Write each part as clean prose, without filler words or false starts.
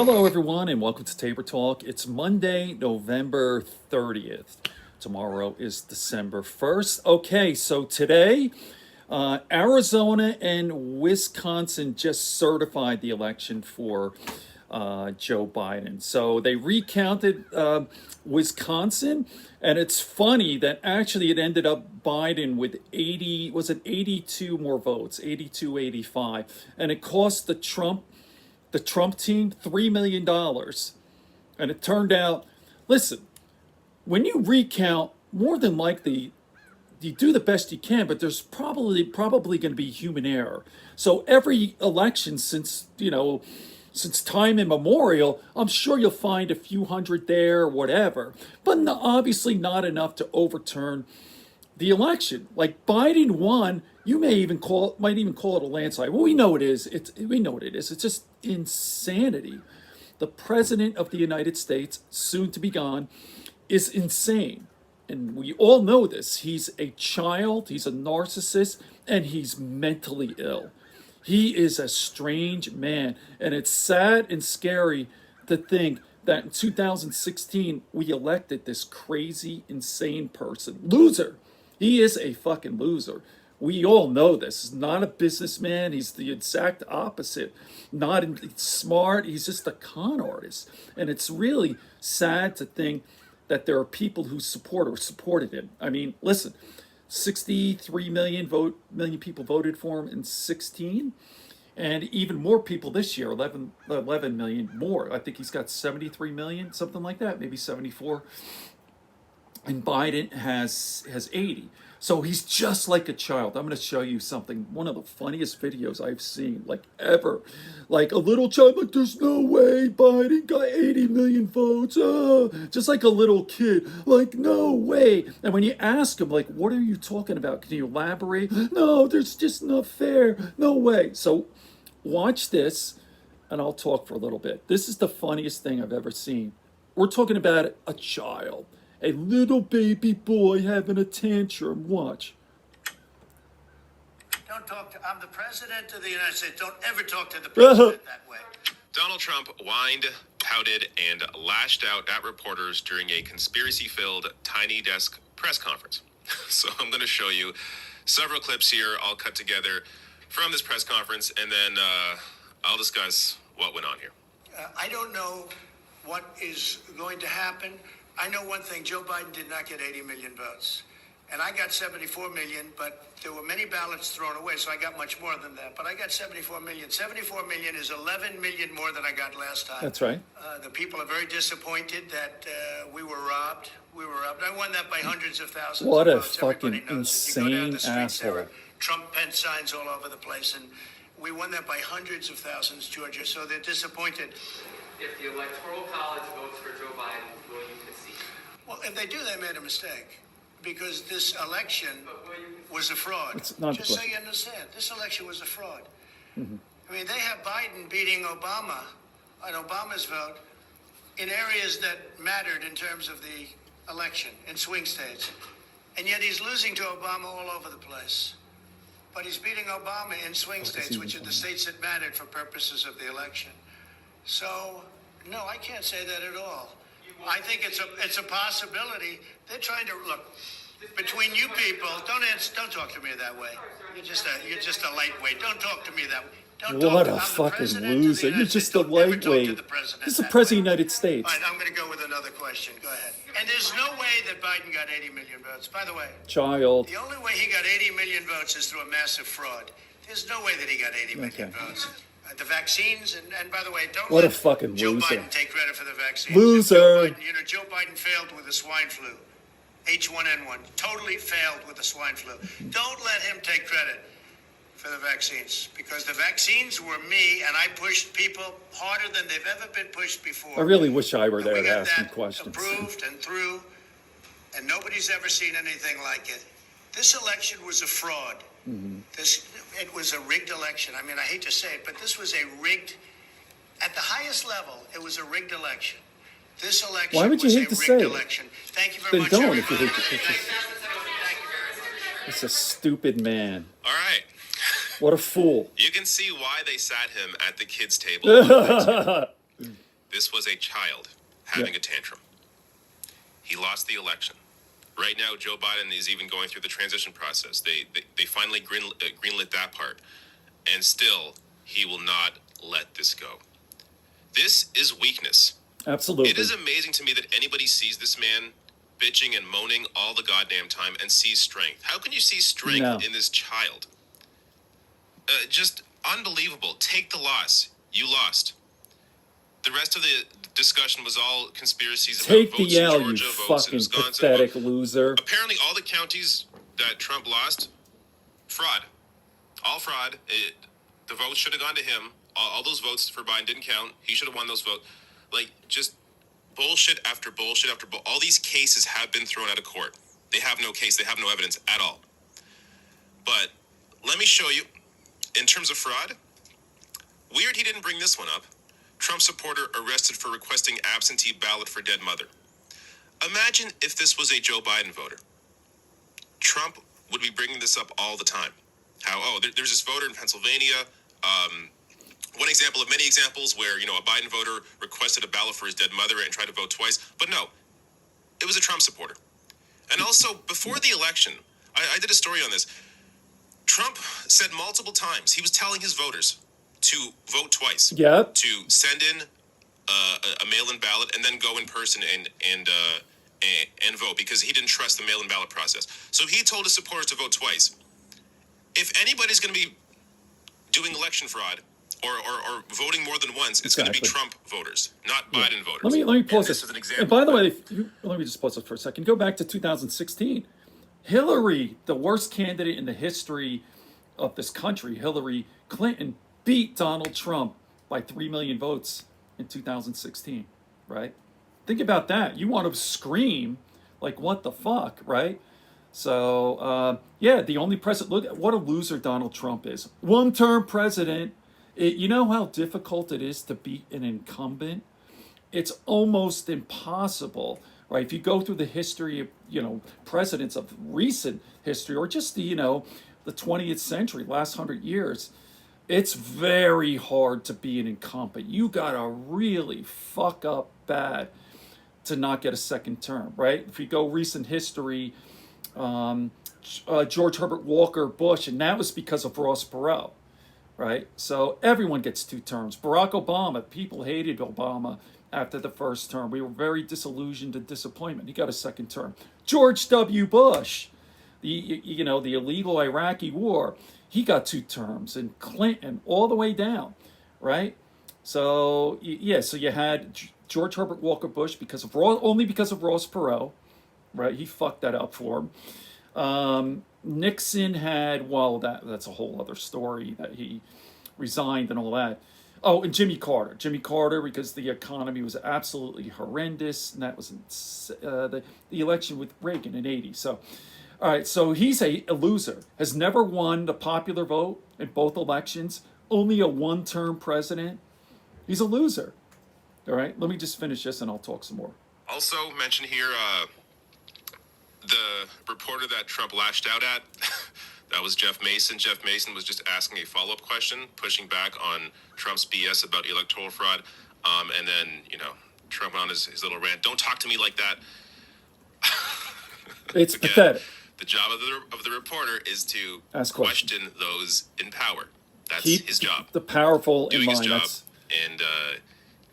Hello, everyone, and welcome to Tabor Talk. It's Monday, November 30th. Tomorrow is December 1st. Okay, so today, Arizona and Wisconsin just certified the election for Joe Biden. So they recounted Wisconsin, and it's funny that actually it ended up Biden with 80, was it 82 more votes, 82, 85, and it cost the Trump team $3 million. And it turned out, listen, when you recount, more than likely you do the best you can, but there's probably going to be human error. So every election since time immemorial, I'm sure you'll find a few hundred there, whatever, but obviously not enough to overturn the election. Like Biden won, you might even call it a landslide. Well, we know it is. We know what it is. It's just insanity. The president of the United States, soon to be gone, is insane. And we all know this. He's a child, he's a narcissist, and he's mentally ill. He is a strange man. And it's sad and scary to think that in 2016 we elected this crazy, insane person. Loser. He is a fucking loser. We all know this. He's not a businessman. He's the exact opposite. Not smart. He's just a con artist. And it's really sad to think that there are people who supported him. I mean, listen, 63 million people voted for him in 16, and even more people this year, 11 million more. I think he's got 73 million, something like that, maybe 74. And Biden has 80. So he's just like a child. I'm going to show you something, one of the funniest videos I've seen, like ever. Like a little child, like, there's no way Biden got 80 million votes. Just like a little kid, like, no way. And when you ask him, like, what are you talking about? Can you elaborate? No, there's just not fair. No way. So watch this, and I'll talk for a little bit. This is the funniest thing I've ever seen. We're talking about a child. A little baby boy having a tantrum. Watch. Don't talk to, I'm the president of the United States. Don't ever talk to the president that way. Donald Trump whined, pouted, and lashed out at reporters during a conspiracy-filled tiny desk press conference. So I'm going to show you several clips here, all cut together from this press conference, and then I'll discuss what went on here. I don't know what is going to happen. I know one thing, Joe Biden did not get 80 million votes. And I got 74 million, but there were many ballots thrown away, so I got much more than that. But I got 74 million. 74 million is 11 million more than I got last time. That's right. The people are very disappointed that we were robbed. We were robbed. I won that by hundreds of thousands What of a votes. fucking Insane asshole. There are Trump pen signs all over the place, and we won that by hundreds of thousands, Georgia, so they're disappointed. If the Electoral College votes for Joe Biden, will you concede? Well, if they do, they made a mistake, because this election was a fraud. It's not Just so you understand, this election was a fraud. Mm-hmm. I mean, they have Biden beating Obama on Obama's vote in areas that mattered in terms of the election, in swing states. And yet he's losing to Obama all over the place. But he's beating Obama in swing states, which are the states that mattered for purposes of the election. So, no, I can't say that at all. I think it's a possibility. They're trying to look between you people. Don't talk to me that way. You're just a lightweight. Don't talk to me that way. What a fucking loser. You're just a lightweight. This is the president of the United States. All right, I'm going to go with another question. Go ahead. And there's no way that Biden got 80 million votes. By the way, Child. the only way he got 80 million votes is through a massive fraud. There's no way that he got 80 million votes. The vaccines, and by the way, don't What let a fucking Joe loser. Biden take credit for the vaccines. Loser. Joe Biden failed with the swine flu, H1N1. Totally failed with the swine flu. Don't let him take credit for the vaccines, because the vaccines were me, and I pushed people harder than they've ever been pushed before. I really wish I were And there we to got ask him that questions. approved and through, and nobody's ever seen anything like it. This election was a fraud. Mm-hmm. It was a rigged election. I mean, I hate to say it, but this was a rigged, at the highest level, it was a rigged election. This election Why would you was hate a to rigged say it? election. Thank you very Then much. don't if you everybody. hate to Thank you very much. It's a stupid man. All right. What a fool. You can see why they sat him at the kids' table. This was a child having a tantrum. He lost the election. Right now, Joe Biden is even going through the transition process. They finally greenlit that part. And still, he will not let this go. This is weakness. Absolutely. It is amazing to me that anybody sees this man bitching and moaning all the goddamn time and sees strength. How can you see strength in this child? Just unbelievable. Take the loss. You lost. The rest of the discussion was all conspiracies about Take votes the L, in you Georgia, votes in fucking Wisconsin. pathetic loser. Apparently, all the counties that Trump lost, fraud. All fraud. The votes should have gone to him. All those votes for Biden didn't count. He should have won those votes. Like, just bullshit after bullshit after bullshit. All these cases have been thrown out of court. They have no case. They have no evidence at all. But let me show you. In terms of fraud, weird he didn't bring this one up. Trump supporter arrested for requesting absentee ballot for dead mother. Imagine if this was a Joe Biden voter. Trump would be bringing this up all the time. How, there's this voter in Pennsylvania. One example of many examples where, a Biden voter requested a ballot for his dead mother and tried to vote twice. But no, it was a Trump supporter. And also, before the election, I did a story on this. Trump said multiple times he was telling his voters to vote twice. Yep. To send in a mail-in ballot and then go in person and vote because he didn't trust the mail-in ballot process. So he told his supporters to vote twice. If anybody's going to be doing election fraud or voting more than once, it's going to be Trump voters, not Biden voters. Let me pause this. this. Is an example. And by the way, let me just pause it for a second. Go back to 2016. Hillary, the worst candidate in the history of this country, Hillary Clinton, beat Donald Trump by 3 million votes in 2016, right? Think about that. You want to scream like, what the fuck, right? So, the only president, look at what a loser Donald Trump is. One-term president. You know how difficult it is to beat an incumbent? It's almost impossible, right? If you go through the history of, presidents of recent history or just the 20th century, last 100 years, it's very hard to be an incumbent. You gotta really fuck up bad to not get a second term, right? If you go recent history, George Herbert Walker Bush, and that was because of Ross Perot, right? So everyone gets 2 terms. Barack Obama, people hated Obama after the first term. We were very disillusioned and disappointment. He got a second term. George W. Bush, the illegal Iraqi war, he got 2 terms. And Clinton, all the way down, right? So so you had George Herbert Walker Bush only because of Ross Perot, right? He fucked that up for him. Nixon had, that's a whole other story that he resigned and all that. Oh, and Jimmy Carter, because the economy was absolutely horrendous, and that was the election with Reagan in '80. So, all right, so he's a loser. Has never won the popular vote in both elections. Only a 1-term president. He's a loser. All right, let me just finish this, and I'll talk some more. Also mention here the reporter that Trump lashed out at. That was Jeff Mason. Jeff Mason was just asking a follow-up question, pushing back on Trump's BS about electoral fraud. And then, Trump went on his little rant. Don't talk to me like that. It's Again, pathetic. The job of the reporter is to Ask question those in power. That's Keep his job. The powerful doing in his mind. job and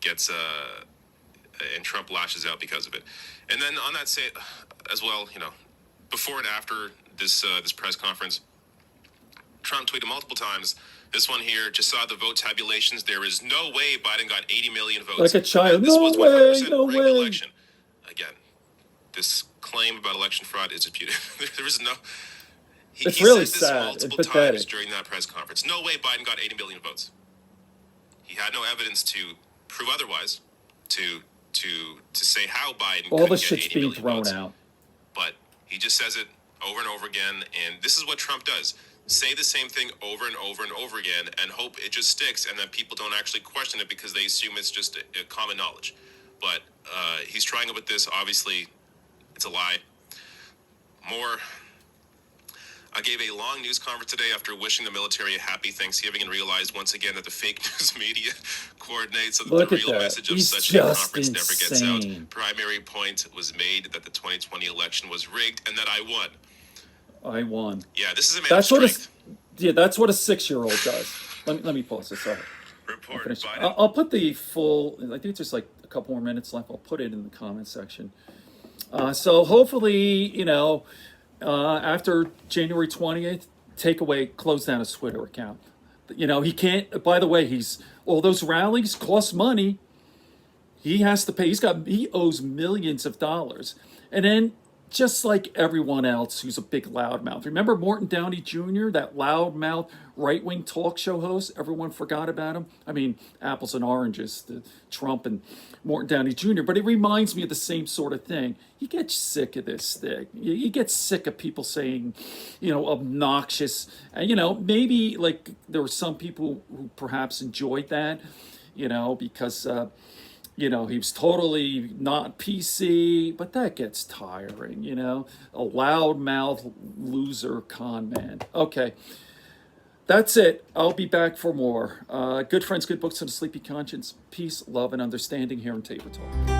gets and Trump lashes out because of it. And then on that as well, before and after this press conference, Trump tweeted multiple times. This one here, just saw the vote tabulations. There is no way Biden got 80 million votes. Like a child. This was 100% No rigged way. election. Again, this claim about election fraud is disputed. There is no. It's he really said this sad multiple and pathetic. times during that press conference. No way Biden got 80 million votes. He had no evidence to prove otherwise. To say how Biden All couldn't the get shit's 80 being million thrown votes. out. But he just says it over and over again, and this is what Trump does. Say the same thing over and over and over again and hope it just sticks and that people don't actually question it because they assume it's just a common knowledge. But he's trying it with this. Obviously, it's a lie. More. I gave a long news conference today after wishing the military a happy Thanksgiving and realized once again that the fake news media coordinates so that Look the at real that. message of He's such a just conference never gets out. insane. Primary point was made that the 2020 election was rigged and that I won. I won. Yeah, this is a man That's of what strength. that's what a 6-year-old does. Let me pause this. Sorry. Report Finish. Biden. I'll put the full. I think there's like a couple more minutes left. I'll put it in the comment section. So hopefully, after January 20th, close down his Twitter account. He can't. By the way, all those rallies cost money. He has to pay. He owes millions of dollars, and then just like everyone else who's a big loudmouth. Remember Morton Downey Jr., that loudmouth right-wing talk show host? Everyone forgot about him. I mean, apples and oranges, Trump and Morton Downey Jr., but it reminds me of the same sort of thing. You get sick of this thing. You get sick of people saying, obnoxious. And, maybe like there were some people who perhaps enjoyed that, because he was totally not PC, but that gets tiring, a loudmouth loser con man. Okay, that's it. I'll be back for more. Good friends, good books, and a sleepy conscience. Peace, love, and understanding here in Tabor Talk.